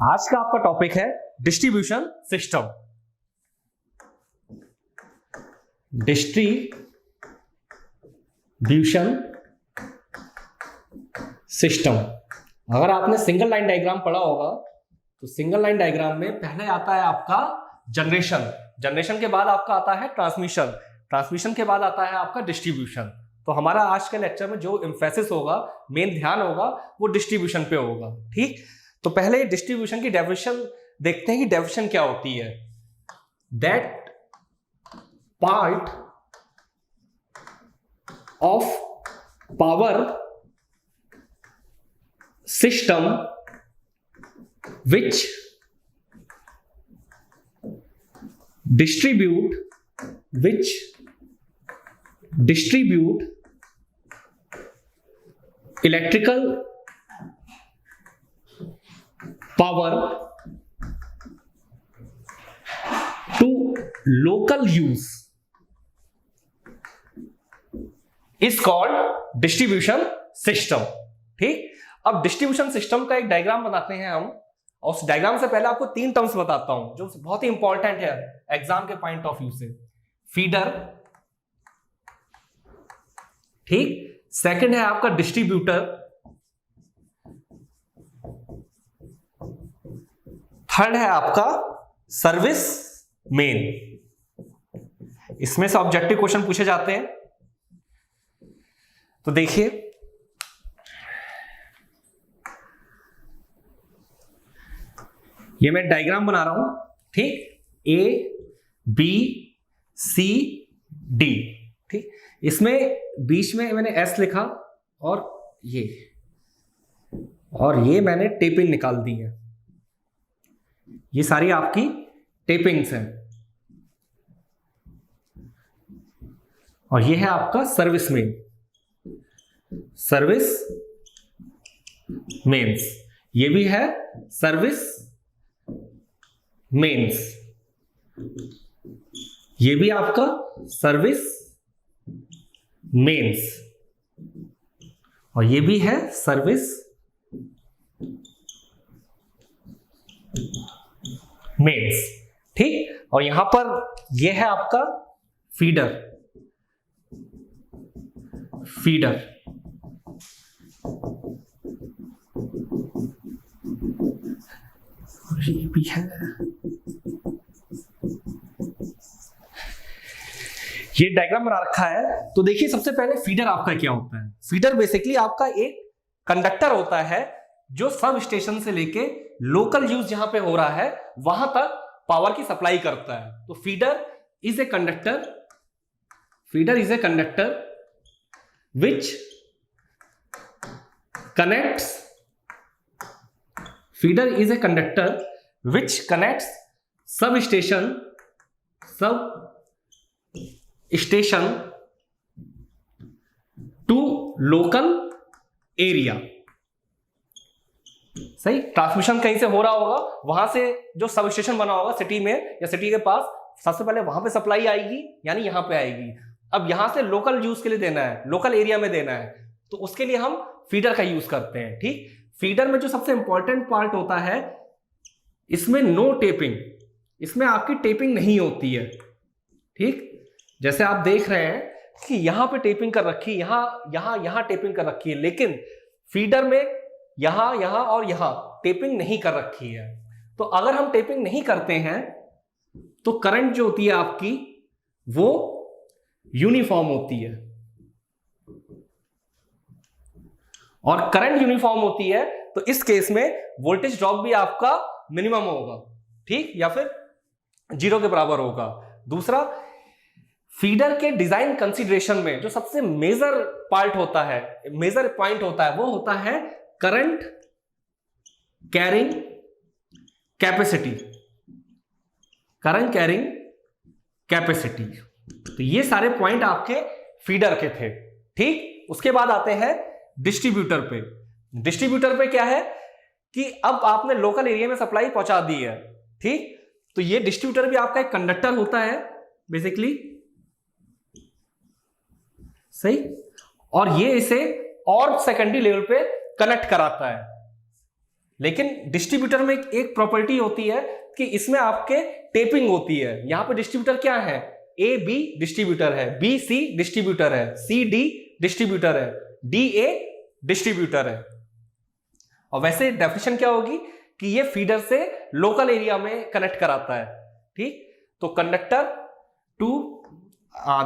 आज का आपका टॉपिक है डिस्ट्रीब्यूशन सिस्टम। डिस्ट्रीब्यूशन सिस्टम, अगर आपने सिंगल लाइन डायग्राम पढ़ा होगा तो सिंगल लाइन डायग्राम में पहले आता है आपका जनरेशन, जनरेशन के बाद आपका आता है ट्रांसमिशन, ट्रांसमिशन के बाद आता है आपका डिस्ट्रीब्यूशन। तो हमारा आज के लेक्चर में जो एम्फेसिस होगा, मेन ध्यान होगा वो डिस्ट्रीब्यूशन पे होगा। ठीक, तो पहले डिस्ट्रीब्यूशन की डेफिनेशन देखते हैं कि डेफिनेशन क्या होती है। That part of power system which distribute electrical power to local use is called distribution system। ठीक, अब डिस्ट्रीब्यूशन सिस्टम का एक डायग्राम बनाते हैं हम, और उस डायग्राम से पहले आपको तीन टर्म्स बताता हूं जो बहुत ही इंपॉर्टेंट है एग्जाम के पॉइंट ऑफ व्यू से। फीडर, ठीक, सेकंड है आपका डिस्ट्रीब्यूटर, थर्ड है आपका सर्विस मेन। इसमें से ऑब्जेक्टिव क्वेश्चन पूछे जाते हैं। तो देखिए, ये मैं डायग्राम बना रहा हूं, ठीक, ए बी सी डी। ठीक, इसमें बीच में मैंने एस लिखा और ये मैंने टेपिंग निकाल दी है। ये सारी आपकी टेपिंग्स हैं, और ये है आपका सर्विस मेन, सर्विस मेंस। ये भी है सर्विस मेंस, ये भी आपका सर्विस मेंस, और ये भी है सर्विस मेंस। ठीक, और यहां पर ये है आपका फीडर, फीडर ये भी है। ये डायग्राम बना रखा है। तो देखिए, सबसे पहले फीडर आपका क्या होता है। फीडर बेसिकली आपका एक कंडक्टर होता है जो सब स्टेशन से लेके लोकल यूज जहां पे हो रहा है वहां तक पावर की सप्लाई करता है। तो feeder is a conductor, feeder is a conductor which connects, feeder is a conductor which connects substation to local area। सही, ट्रांसमिशन कहीं से हो रहा होगा, वहां से जो सब स्टेशन बना होगा सिटी में या सिटी के पास, सबसे पहले वहां पे सप्लाई आएगी, यानी यहां पे आएगी। अब यहां से लोकल यूज के लिए देना है, लोकल एरिया में देना है, तो उसके लिए हम फीडर का यूज करते हैं। ठीक, फीडर में जो सबसे इंपॉर्टेंट पार्ट होता है, इसमें नो टेपिंग, इसमें आपकी टेपिंग नहीं होती है। ठीक, जैसे आप देख रहे हैं कि यहां पे टेपिंग कर रखी है, यहां टेपिंग कर रखी है, लेकिन फीडर में यहां और यहां टेपिंग नहीं कर रखी है। तो अगर हम टेपिंग नहीं करते हैं तो करंट जो होती है आपकी वो यूनिफॉर्म होती है, और करंट यूनिफॉर्म होती है तो इस केस में वोल्टेज ड्रॉप भी आपका मिनिमम होगा, ठीक, या फिर 0 के बराबर होगा। दूसरा, फीडर के डिजाइन कंसीडरेशन में जो सबसे मेजर पार्ट होता है, मेजर पॉइंट होता है, वो होता है current carrying capacity, current carrying capacity. तो ये सारे पॉइंट आपके फीडर के थे। ठीक, उसके बाद आते हैं डिस्ट्रीब्यूटर पे। डिस्ट्रीब्यूटर पे क्या है कि अब आपने लोकल एरिया में सप्लाई पहुंचा दी है। ठीक, तो ये डिस्ट्रीब्यूटर भी आपका एक कंडक्टर होता है बेसिकली, सही, और ये इसे और सेकेंडरी लेवल पे कनेक्ट कराता है। लेकिन डिस्ट्रीब्यूटर में एक प्रॉपर्टी होती है कि इसमें आपके टेपिंग होती है। यहां पे डिस्ट्रीब्यूटर क्या है, ए बी डिस्ट्रीब्यूटर है, बी सी डिस्ट्रीब्यूटर है, सी डी डिस्ट्रीब्यूटर है, डी ए डिस्ट्रीब्यूटर है। और वैसे डेफिनेशन क्या होगी कि ये फीडर से लोकल एरिया में कनेक्ट कराता है। ठीक, तो कंडक्टर टू,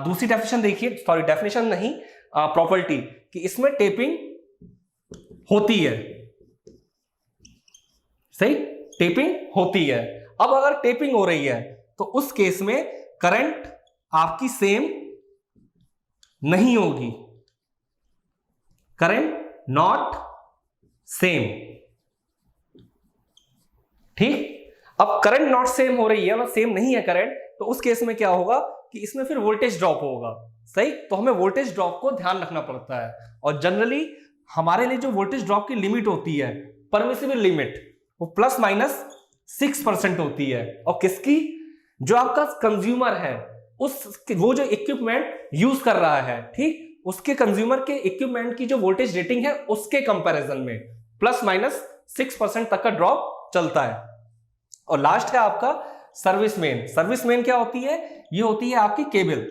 दूसरी डेफिनेशन देखिए, सॉरी डेफिनेशन नहीं, प्रॉपर्टी, कि इसमें टेपिंग होती है। सही, टेपिंग होती है। अब अगर टेपिंग हो रही है तो उस केस में करंट आपकी सेम नहीं होगी, करंट नॉट सेम। ठीक, अब करंट नॉट सेम हो रही है, मतलब सेम नहीं है करंट, तो उस केस में क्या होगा कि इसमें फिर वोल्टेज ड्रॉप होगा। सही, तो हमें वोल्टेज ड्रॉप को ध्यान रखना पड़ता है। और जनरली हमारे लिए जो वोल्टेज ड्रॉप की लिमिट होती है, परमिसिबल लिमिट, वो +-6% होती है। और किसकी, जो आपका कंज्यूमर है, वो जो इक्विपमेंट यूज कर रहा है, ठीक, उसके कंज्यूमर के इक्विपमेंट की जो वोल्टेज रेटिंग है उसके कंपैरिजन में +-6% तक का ड्रॉप चलता है। और लास्ट है आपका सर्विस मेन। सर्विस मेन क्या होती है, ये होती है आपकी केबल।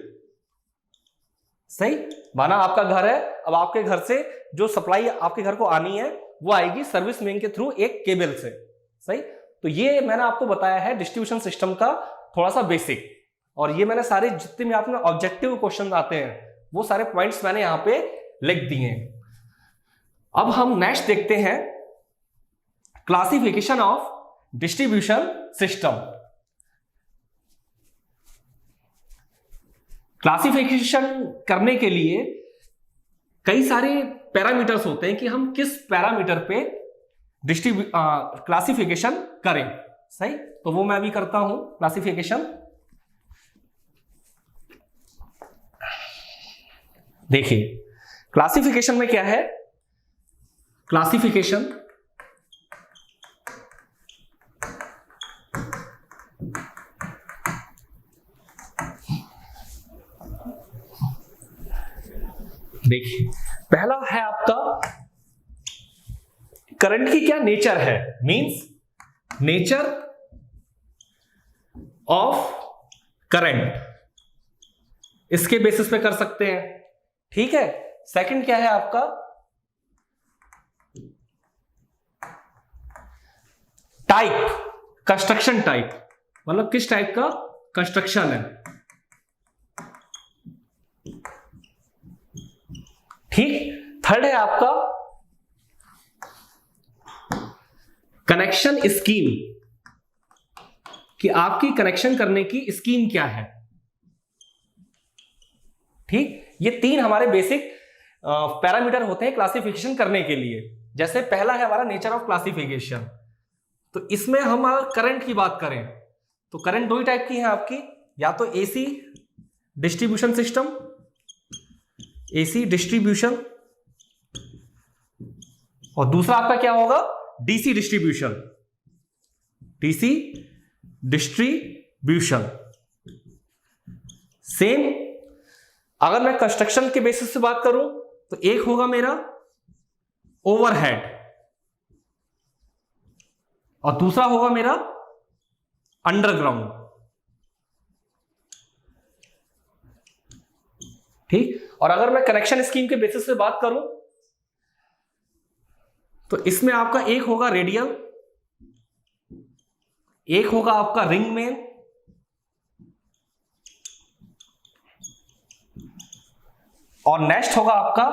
सही, माना आपका घर है, अब आपके घर से जो सप्लाई आपके घर को आनी है वो आएगी सर्विस मेन के थ्रू एक केबल से। सही, तो ये मैंने आपको बताया है डिस्ट्रीब्यूशन सिस्टम का थोड़ा सा बेसिक। और ये मैंने सारे जितने भी आपने ऑब्जेक्टिव क्वेश्चन आते हैं वो सारे पॉइंट्स मैंने यहां पे लिख दिए हैं। अब हम नेक्स्ट देखते हैं classification of distribution system. Classification करने के लिए कई सारे पैरामीटर्स होते हैं कि हम किस पैरामीटर पे क्लासिफिकेशन करें। सही, तो वो मैं भी करता हूं क्लासिफिकेशन। देखिए क्लासिफिकेशन में क्या है, क्लासिफिकेशन देखिए पहला है आपका करंट की क्या नेचर है, मींस नेचर ऑफ करंट, इसके बेसिस पे कर सकते हैं। ठीक है, सेकंड क्या है आपका टाइप, कंस्ट्रक्शन टाइप, मतलब किस टाइप का कंस्ट्रक्शन है। ठीक, थर्ड है आपका कनेक्शन स्कीम, कि आपकी कनेक्शन करने की स्कीम क्या है। ठीक, ये तीन हमारे बेसिक पैरामीटर होते हैं क्लासिफिकेशन करने के लिए। जैसे पहला है हमारा नेचर ऑफ क्लासिफिकेशन, तो इसमें हम करंट की बात करें तो करंट दो ही टाइप की है आपकी, या तो AC distribution system, AC distribution, और दूसरा आपका क्या होगा DC distribution, DC distribution. Same अगर मैं कंस्ट्रक्शन के बेसिस से बात करूं तो एक होगा मेरा ओवरहेड और दूसरा होगा मेरा अंडरग्राउंड। ठीक, और अगर मैं कनेक्शन स्कीम के बेसिस पे बात करूं तो इसमें आपका एक होगा रेडियल, एक होगा आपका रिंग मेन, और नेक्स्ट होगा आपका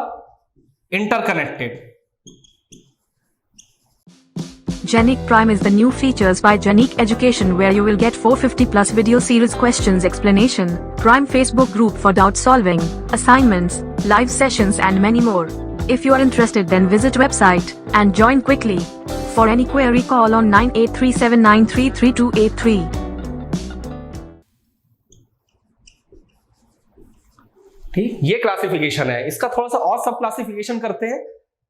interconnected. Genic Prime is the new features by Genic Education where you will get 450 plus video series questions explanation, Prime Facebook group for doubt solving, assignments, live sessions and many more. If you are interested then visit website and join quickly. For any query call on 9837933283. ठीक, ये classification है। इसका थोड़ा सा और सब classification करते हैं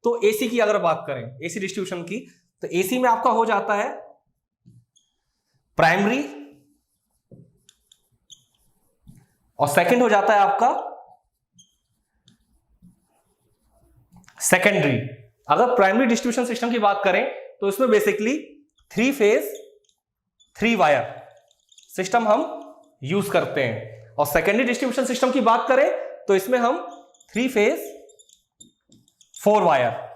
तो एसी की अगर बात करें, एसी डिस्ट्रीब्यूशन की, तो एसी में आपका हो जाता है प्राइमरी और सेकंड हो जाता है आपका सेकेंडरी। अगर प्राइमरी डिस्ट्रीब्यूशन सिस्टम की बात करें तो इसमें बेसिकली 3 फेज 3 वायर सिस्टम हम यूज करते हैं। और सेकेंडरी डिस्ट्रीब्यूशन सिस्टम की बात करें तो इसमें हम 3 फेज 4 वायर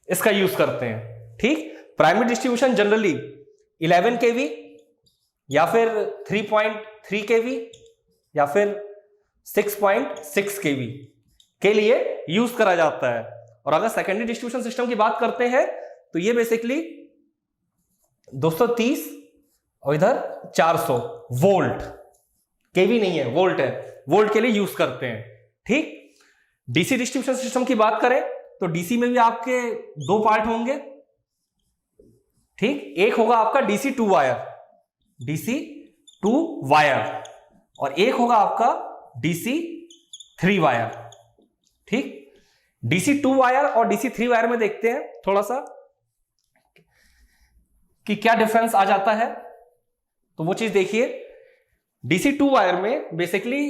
इसका यूज करते हैं। ठीक, प्राइमरी डिस्ट्रीब्यूशन जनरली 11 kV या फिर 3.3 kV या फिर 6.6 kV के लिए यूज करा जाता है। और अगर सेकेंडरी डिस्ट्रीब्यूशन सिस्टम की बात करते हैं तो ये बेसिकली 230 और इधर 400 वोल्ट, केवी नहीं है, वोल्ट है, वोल्ट के लिए यूज करते हैं। ठीक, डीसी डिस्ट्रीब्यूशन सिस्टम की बात करें तो डीसी में भी आपके 2 पार्ट होंगे। ठीक, एक होगा आपका डीसी 2 वायर, डीसी 2 वायर, और एक होगा आपका डीसी 3 वायर। ठीक, डीसी 2 वायर और डीसी 3 वायर में देखते हैं थोड़ा सा कि क्या डिफरेंस आ जाता है। तो वो चीज देखिए, डीसी 2 वायर में बेसिकली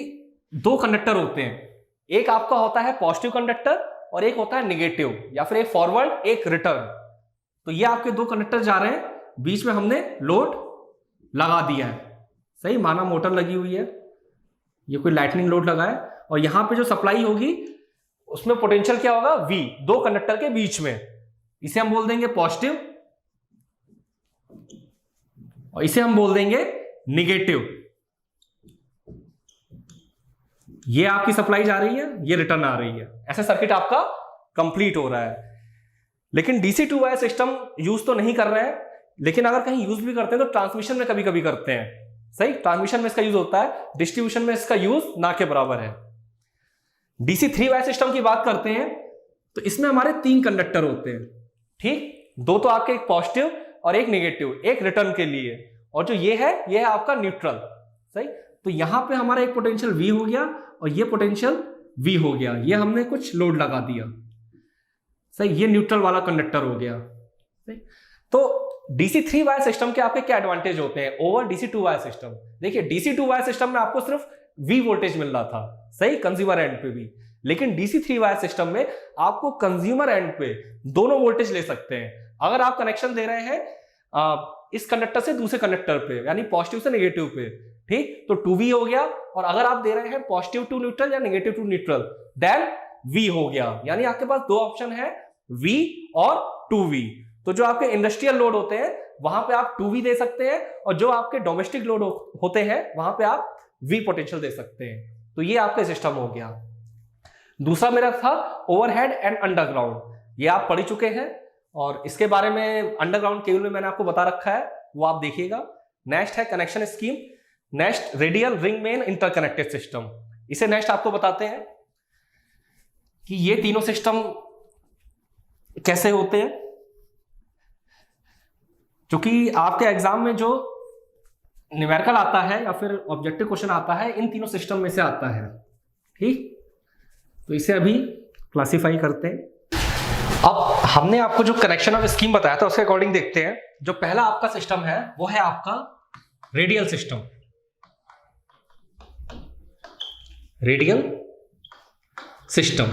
2 कंडक्टर होते हैं, एक आपका होता है पॉजिटिव कंडक्टर और एक होता है नेगेटिव, या फिर एक फॉरवर्ड एक रिटर्न। तो ये आपके 2 कंडक्टर जा रहे हैं, बीच में हमने लोड लगा दिया है। सही, माना मोटर लगी हुई है, ये कोई लाइटनिंग लोड लगा है, और यहां पे जो सप्लाई होगी उसमें पोटेंशियल क्या होगा, V, 2 कंडक्टर के बीच में। इसे हम बोल देंगे पॉजिटिव और इसे हम बोल देंगे निगेटिव। ये आपकी सप्लाई जा रही है, ये रिटर्न आ रही है, ऐसे सर्किट आपका कंप्लीट हो रहा है। लेकिन डीसी 2 वायर सिस्टम यूज तो नहीं कर रहे हैं, लेकिन अगर कहीं यूज भी करते हैं तो ट्रांसमिशन में कभी कभी करते हैं। सही, ट्रांसमिशन में इसका यूज होता है, डिस्ट्रीब्यूशन में इसका यूज ना के बराबर है। डीसी 3 वायर सिस्टम की बात करते हैं तो इसमें हमारे 3 कंडक्टर होते हैं। ठीक, 2 तो आपके एक पॉजिटिव और एक नेगेटिव, एक रिटर्न के लिए, और जो ये है आपका न्यूट्रल। सही, तो यहां पे हमारा एक पोटेंशियल V हो गया और ये पोटेंशियल V हो गया, ये हमने कुछ लोड लगा दिया। सही, ये न्यूट्रल वाला कंडक्टर हो गया। सही, तो डीसी 3 वायर सिस्टम के आपके क्या एडवांटेज होते हैं ओवर डीसी 2 वायर सिस्टम। देखिए, डीसी 2 वायर सिस्टम में आपको सिर्फ V वोल्टेज मिल रहा था, सही, कंज्यूमर एंड पे भी, लेकिन डीसी 3 वायर सिस्टम में आपको कंज्यूमर एंड पे दोनों वोल्टेज ले सकते हैं। अगर आप कनेक्शन दे रहे हैं इस कंडक्टर से दूसरे कंडक्टर पे, यानी पॉजिटिव से नेगेटिव पे, ठीक, तो 2V हो गया। और अगर आप दे रहे हैं पॉजिटिव टू न्यूट्रल या negative to neutral, then V हो गया। यानी आपके पास 2 ऑप्शन है, V और 2V। तो जो आपके इंडस्ट्रियल लोड होते हैं वहां पे आप 2V दे सकते हैं, और जो आपके डोमेस्टिक लोड होते हैं वहां पे आप V पोटेंशियल दे सकते हैं। तो ये आपका सिस्टम हो गया। दूसरा मेरा था ओवरहेड एंड अंडरग्राउंड, ये आप पढ़ चुके हैं, और इसके बारे में अंडरग्राउंड केबल में मैंने आपको बता रखा है, वो आप देखिएगा। नेक्स्ट है connection scheme, next radial ring main interconnected system. इसे नेक्स्ट आपको बताते हैं कि ये तीनों सिस्टम कैसे होते हैं, क्योंकि आपके एग्जाम में जो न्यूमेरिकल आता है या फिर ऑब्जेक्टिव क्वेश्चन आता है इन तीनों सिस्टम में से आता है। ठीक, तो इसे अभी क्लासिफाई करते हैं। अब हमने आपको जो कनेक्शन ऑफ स्कीम बताया था उसके अकॉर्डिंग देखते हैं। जो पहला आपका सिस्टम है वो है आपका रेडियल सिस्टम। रेडियल सिस्टम,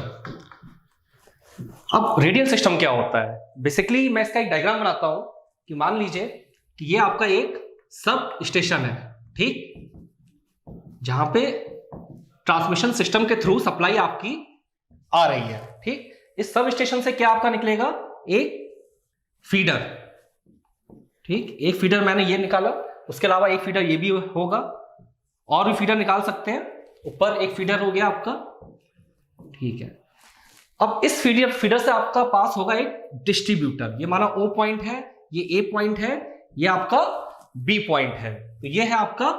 अब रेडियल सिस्टम क्या होता है, बेसिकली मैं इसका एक डायग्राम बनाता हूं कि मान लीजिए कि ये आपका एक सब स्टेशन है, ठीक, जहां पे ट्रांसमिशन सिस्टम के थ्रू सप्लाई आपकी आ रही है। ठीक, इस सब स्टेशन से क्या आपका निकलेगा, एक फीडर। ठीक, एक फीडर मैंने ये निकाला, उसके अलावा एक फीडर ये भी होगा, और भी फीडर निकाल सकते हैं। ऊपर एक फीडर हो गया आपका, ठीक है। अब इस फीडर से आपका पास होगा एक डिस्ट्रीब्यूटर, ये माना O पॉइंट है, ये A पॉइंट है, ये आपका B पॉइंट है, तो ये है आपका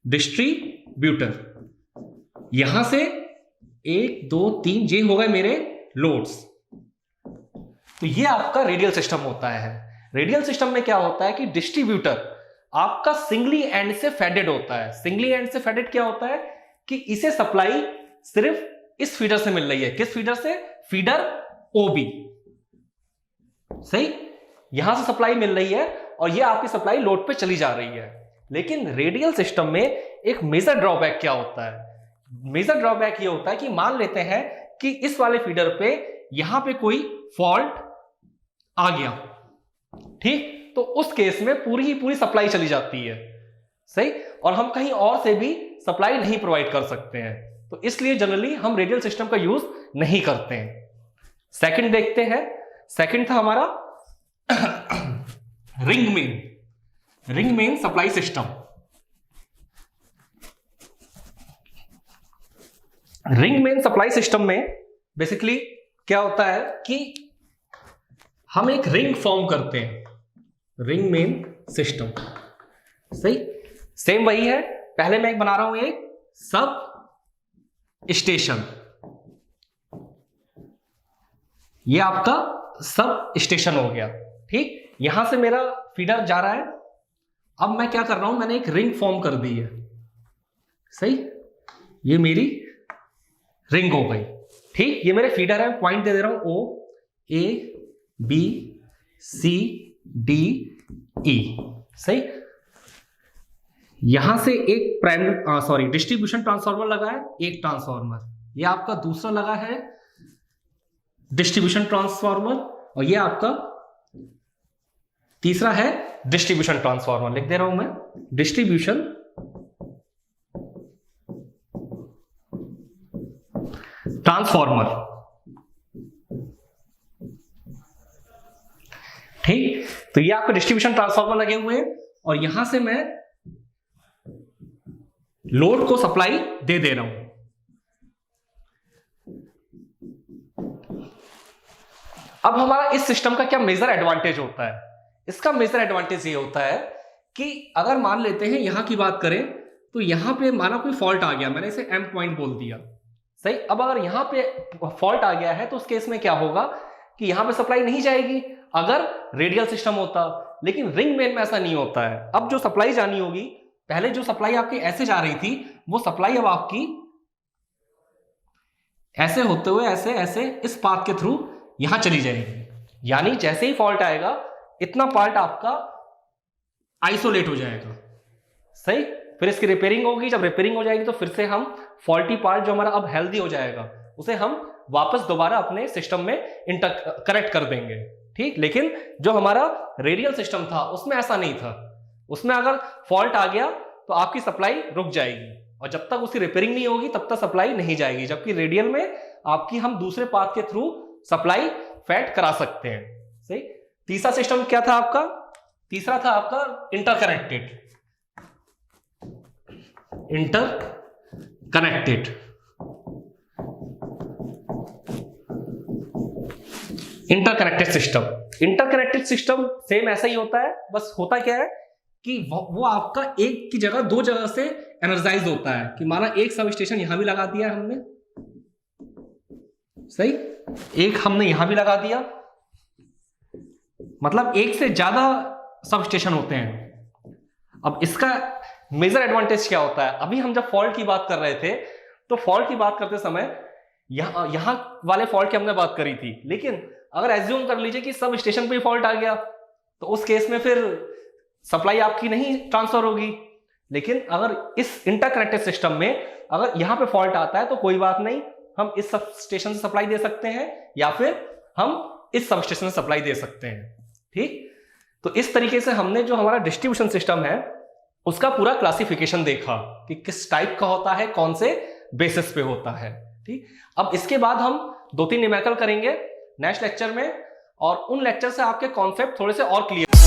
डिस्ट्रीब्यूटर। यहां से 1 2 3 ये हो गए मेरे लोड्स। तो ये आपका रेडियल सिस्टम होता है। रेडियल सिस्टम में क्या होता है कि डिस्ट्रीब्यूटर आपका सिंगली एंड से फेडेड होता है। सिंगली एंड से फेडेड क्या होता है कि इसे सप्लाई सिर्फ इस फीडर से मिल रही है। किस फीडर से, फीडर OB, सही, यहां से सप्लाई मिल रही है और ये आपकी सप्लाई लोड पे चली जा रही है। लेकिन रेडियल सिस्टम में एक मेजर ड्रॉबैक क्या होता है, मेजर ड्रॉबैक ये होता है कि मान लेते हैं कि इस वाले फीडर पे यहां पे कोई फॉल्ट आ गया, ठीक, तो उस केस में पूरी ही पूरी सप्लाई चली जाती है, सही, और हम कहीं और से भी सप्लाई नहीं प्रोवाइड कर सकते हैं, तो इसलिए जनरली हम रेडियल सिस्टम का यूज नहीं करते हैं। सेकंड देखते हैं, सेकंड था हमारा ring main supply system. Ring main supply system में बेसिकली क्या होता है कि हम एक रिंग फॉर्म करते हैं, रिंग मेन सिस्टम, सही, सेम वही है। पहले मैं एक बना रहा हूं एक सब स्टेशन, ये आपका सब स्टेशन हो गया, ठीक, यहां से मेरा फीडर जा रहा है। अब मैं क्या कर रहा हूं, मैंने एक रिंग फॉर्म कर दी है, सही, ये मेरी रिंग हो गई, ठीक, ये मेरे फीडर है, पॉइंट दे रहा हूं ओ A B C D E, सही। यहां से एक डिस्ट्रीब्यूशन ट्रांसफार्मर लगा है, एक ट्रांसफार्मर, ये आपका दूसरा लगा है डिस्ट्रीब्यूशन ट्रांसफार्मर, और ये आपका तीसरा है डिस्ट्रीब्यूशन ट्रांसफार्मर, लिख दे रहा हूं मैं डिस्ट्रीब्यूशन ट्रांसफार्मर, ठीक। तो ये आपके डिस्ट्रीब्यूशन ट्रांसफार्मर लगे हुए हैं, और यहां से मैं लोड को सप्लाई दे रहा हूं। अब हमारा इस सिस्टम का क्या मेजर एडवांटेज होता है? इसका मेजर एडवांटेज ये होता है कि अगर मान लेते हैं यहां की बात करें तो यहां पे माना कोई फॉल्ट आ गया, मैंने इसे एम पॉइंट बोल दिया, सही। अब अगर यहां पे फॉल्ट आ गया है तो उस केस में क्या होगा कि यहां पे सप्लाई नहीं जाएगी अगर रेडियल सिस्टम होता, लेकिन रिंग मेन में ऐसा नहीं होता है। अब जो सप्लाई जानी होगी, पहले जो सप्लाई आपकी ऐसे जा रही थी, वो सप्लाई अब आपकी ऐसे होते हुए ऐसे ऐसे इस पाथ के थ्रू यहां चली जाएगी, यानी जैसे ही फॉल्ट आएगा इतना पार्ट आपका आइसोलेट हो जाएगा, सही। फिर इसकी रिपेयरिंग होगी, जब रिपेयरिंग हो जाएगी तो फिर से हम फॉल्टी पार्ट जो हमारा अब हेल्दी हो जाएगा उसे हम वापस दोबारा अपने सिस्टम में करेक्ट कर देंगे, ठीक। लेकिन जो हमारा रेडियल सिस्टम था उसमें ऐसा नहीं था, उसमें अगर फॉल्ट आ गया तो आपकी सप्लाई रुक जाएगी, और जब तक उसकी रिपेयरिंग नहीं होगी तब तक सप्लाई नहीं जाएगी, जबकि रेडियल में आपकी हम दूसरे पाथ के थ्रू सप्लाई फेड करा सकते हैं, सही। तीसरा सिस्टम क्या था आपका? तीसरा था आपका interconnected system. Interconnected system same ऐसा ही होता है, बस होता क्या है कि वो आपका एक की जगह दो जगह से एनर्जाइज होता है, कि माना एक सब स्टेशन यहां भी लगा दिया हमने, सही, एक हमने यहां भी लगा दिया, मतलब एक से ज्यादा सब स्टेशन होते हैं। अब इसका मेजर एडवांटेज क्या होता है? अभी हम जब फॉल्ट की बात कर रहे थे तो फॉल्ट की बात करते समय यहां वाले फॉल्ट की हमने बात करी थी, लेकिन अगर एज्यूम कर लीजिए कि सब स्टेशन पे फॉल्ट आ गया तो उस केस में फिर सप्लाई आपकी नहीं ट्रांसफर होगी। लेकिन अगर इस इंटरकनेक्टेड सिस्टम में अगर यहां पे फॉल्ट आता है तो कोई बात नहीं, हम इस सब स्टेशन से सप्लाई दे सकते हैं या फिर हम इस सब स्टेशन से सप्लाई दे सकते हैं, ठीक। तो इस तरीके से हमने जो हमारा डिस्ट्रीब्यूशन सिस्टम है उसका पूरा क्लासिफिकेशन देखा कि किस टाइप का होता है, कौन से बेसिस पे होता है, ठीक। अब इसके बाद हम 2-3 न्यूमेरिकल करेंगे नेक्स्ट लेक्चर में, और उन लेक्चर से आपके कॉन्सेप्ट थोड़े से और क्लियर